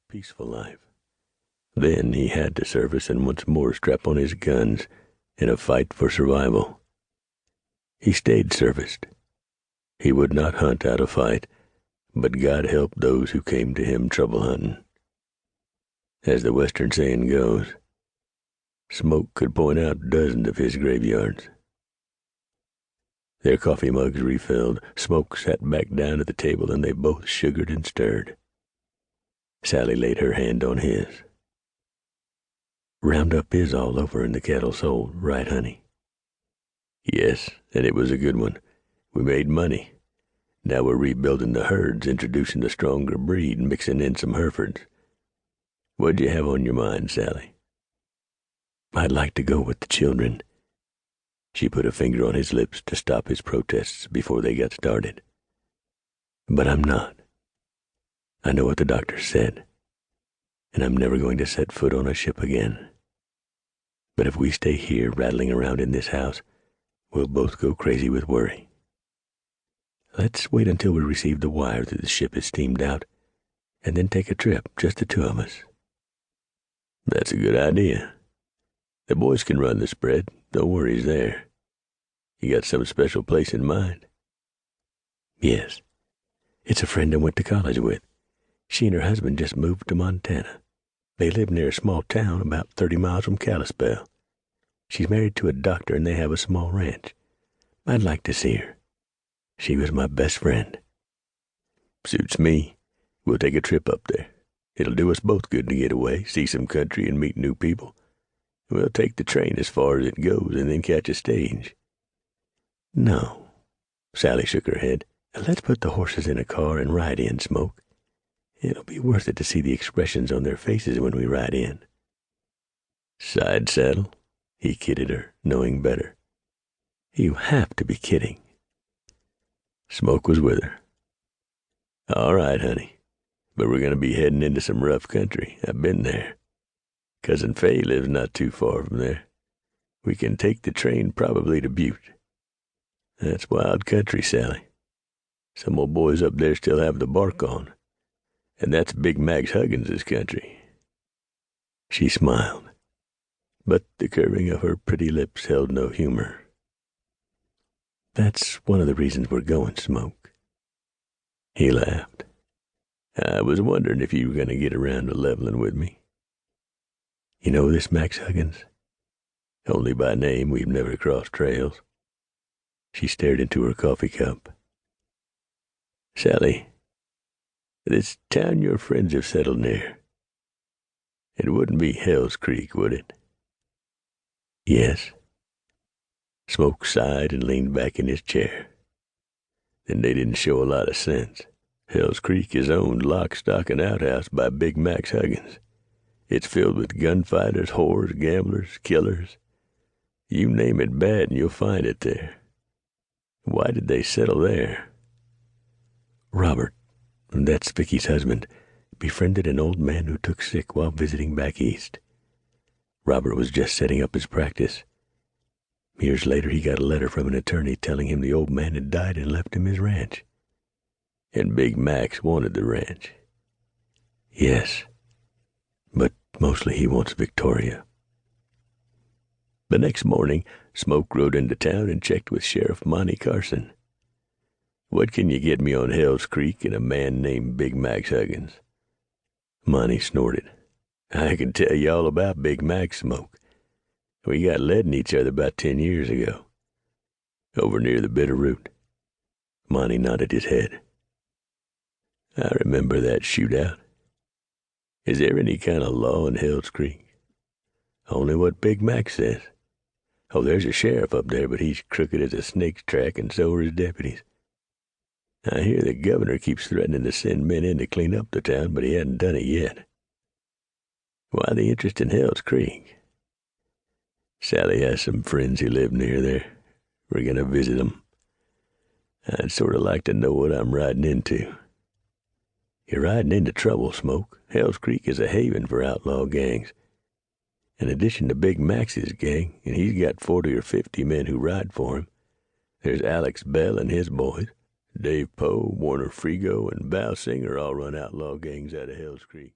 peaceful life. Then he had to service and once more strap on his guns in a fight for survival. He stayed serviced. He would not hunt out a fight, but God help those who came to him trouble hunting. As the Western saying goes, Smoke could point out dozens of his graveyards. Their coffee mugs refilled, Smoke sat back down at the table and they both sugared and stirred. Sally laid her hand on his. Roundup is all over in the cattle sold, right, honey? Yes, and it was a good one. We made money. Now we're rebuilding the herds, introducing a stronger breed, and mixing in some Herefords. What'd you have on your mind, Sally? I'd like to go with the children. She put a finger on his lips to stop his protests before they got started. But I'm not. I know what the doctor said, and I'm never going to set foot on a ship again. But if we stay here rattling around in this house, we'll both go crazy with worry. Let's wait until we receive the wire that the ship is steamed out, and then take a trip, just the two of us. That's a good idea. The boys can run the spread, no worries there. You got some special place in mind? Yes. It's a friend I went to college with. She and her husband just moved to Montana. They live near a small town about 30 miles from Kalispell. She's married to a doctor and they have a small ranch. I'd like to see her. She was my best friend. Suits me. We'll take a trip up there. It'll do us both good to get away, see some country, and meet new people. We'll take the train as far as it goes and then catch a stage. No. Sally shook her head. Let's put the horses in a car and ride in, Smoke. It'll be worth it to see the expressions on their faces when we ride in. Side saddle? He kidded her, knowing better. You have to be kidding. Smoke was with her. All right, honey. But we're going to be heading into some rough country. I've been there. Cousin Fay lives not too far from there. We can take the train probably to Butte. That's wild country, Sally. Some old boys up there still have the bark on. And that's Big Max Higgins' country. She smiled, but the curving of her pretty lips held no humor. That's one of the reasons we're going, Smoke. He laughed. I was wondering if you were going to get around to leveling with me. You know this Max Higgins? Only by name, we've never crossed trails. She stared into her coffee cup. Sally, this town your friends have settled near, it wouldn't be Hell's Creek, would it? Yes. Smoke sighed and leaned back in his chair. Then they didn't show a lot of sense. Hell's Creek is owned lock, stock, and outhouse by Big Max Higgins. It's filled with gunfighters, whores, gamblers, killers. You name it bad and you'll find it there. Why did they settle there? Robert, that's Vicky's husband, befriended an old man who took sick while visiting back east. Robert was just setting up his practice. Years later, he got a letter from an attorney telling him the old man had died and left him his ranch. And Big Max wanted the ranch. Yes, but mostly he wants Victoria. The next morning, Smoke rode into town and checked with Sheriff Monty Carson. What can you get me on Hell's Creek and a man named Big Max Higgins? Monty snorted. I can tell you all about Big Max, Smoke. We got leading each other about 10 years ago. Over near the Bitter Root. Monty nodded his head. I remember that shootout. Is there any kind of law in Hell's Creek? Only what Big Max says. Oh, there's a sheriff up there, but he's crooked as a snake's track, and so are his deputies. I hear the governor keeps threatening to send men in to clean up the town, but he hadn't done it yet. Why the interest in Hell's Creek? Sally has some friends who live near there. We're going to visit them. I'd sort of like to know what I'm riding into. You're riding into trouble, Smoke. Hell's Creek is a haven for outlaw gangs. In addition to Big Max's gang, and he's got 40 or 50 men who ride for him, there's Alex Bell and his boys. Dave Poe, Warner Frigo, and Val Singer all run outlaw gangs out of Hell's Creek.